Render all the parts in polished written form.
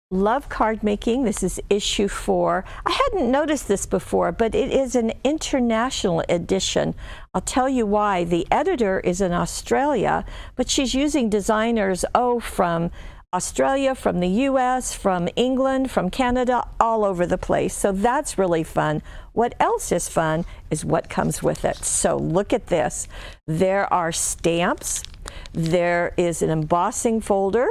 Love card making. This is issue 4. I hadn't noticed this before, but it is an international edition. I'll tell you why. The editor is in Australia, but she's using designers, from Australia, from the US, from England, from Canada, all over the place. So that's really fun. What else is fun is what comes with it. So look at this. There are stamps. There is an embossing folder.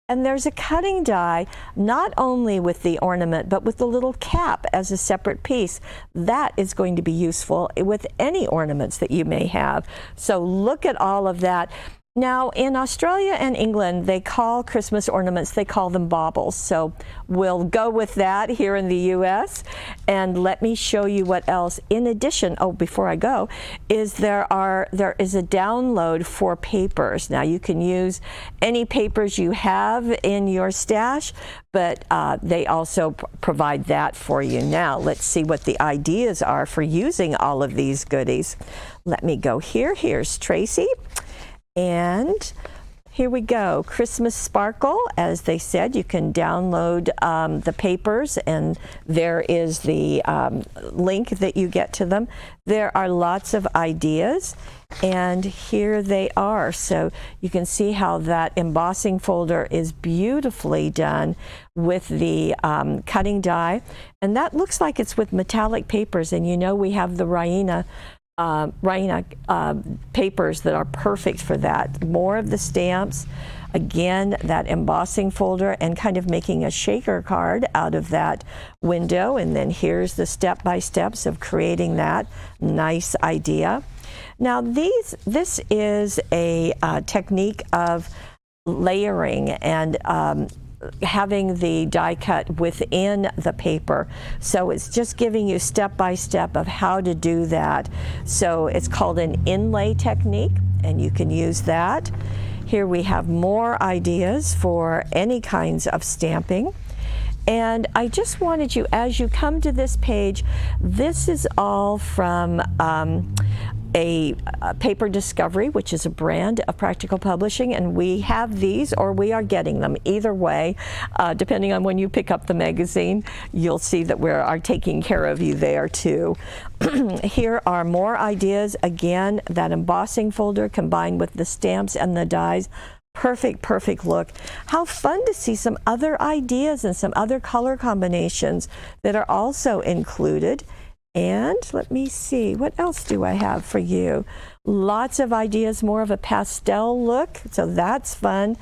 And there's a cutting die, not only with the ornament, but with the little cap as a separate piece. That is going to be useful with any ornaments that you may have. So look at all of that. Now, in Australia and England, they call Christmas ornaments, they call them baubles. So we'll go with that here in the U.S. And let me show you what else. In addition, before I go, there is a download for papers. Now, you can use any papers you have in your stash, but they also provide that for you. Now, let's see what the ideas are for using all of these goodies. Let me go here. Here's Tracy. And here we go. Christmas Sparkle, as they said, you can download the papers, and there is the link that you get to them. There are lots of ideas, and here they are. So you can see how that embossing folder is beautifully done with the cutting die. And that looks like it's with metallic papers, and you know we have the Hi-yah papers that are perfect for that. More of the stamps, again, that embossing folder, and kind of making a shaker card out of that window. And then here's the step-by-steps of creating that. Nice idea. Now this is a technique of layering and having the die cut within the paper. So it's just giving you step by step of how to do that. So it's called an inlay technique, and you can use that. Here we have more ideas for any kinds of stamping. And I just wanted you, as you come to this page, this is all from a Paper Discovery, which is a brand of Practical Publishing, and we have these, or we are getting them. Either way, depending on when you pick up the magazine, you'll see that we are taking care of you there too. Here are more ideas. Again, that embossing folder combined with the stamps and the dies. Perfect look. How fun to see some other ideas and some other color combinations that are also included. And let me see, what else do I have for you? Lots of ideas, more of a pastel look, so that's fun.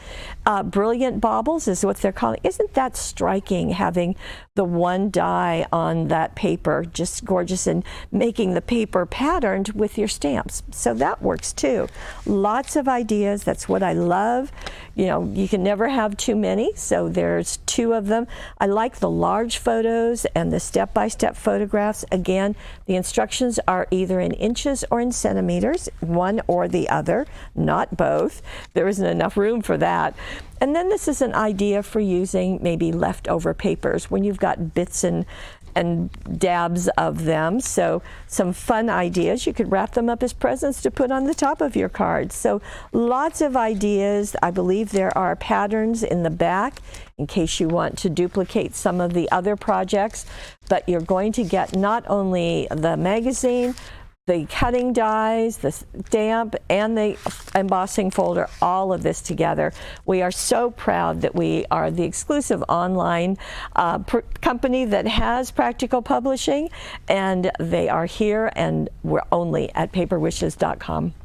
Brilliant baubles is what they're calling. Isn't that striking, having the one die on that paper? Just gorgeous, and making the paper patterned with your stamps. So that works too. Lots of ideas, that's what I love. You know, you can never have too many, so there's 2 of them. I like the large photos and the step-by-step photographs. Again, the instructions are either in inches or in centimeters. One or the other, not both. There isn't enough room for that. And then this is an idea for using maybe leftover papers when you've got bits and dabs of them. So some fun ideas. You could wrap them up as presents to put on the top of your cards. So lots of ideas. I believe there are patterns in the back in case you want to duplicate some of the other projects. But you're going to get not only the magazine, the cutting dies, the stamp, and the embossing folder, all of this together. We are so proud that we are the exclusive online company that has Practical Publishing, and they are here, and we're only at paperwishes.com.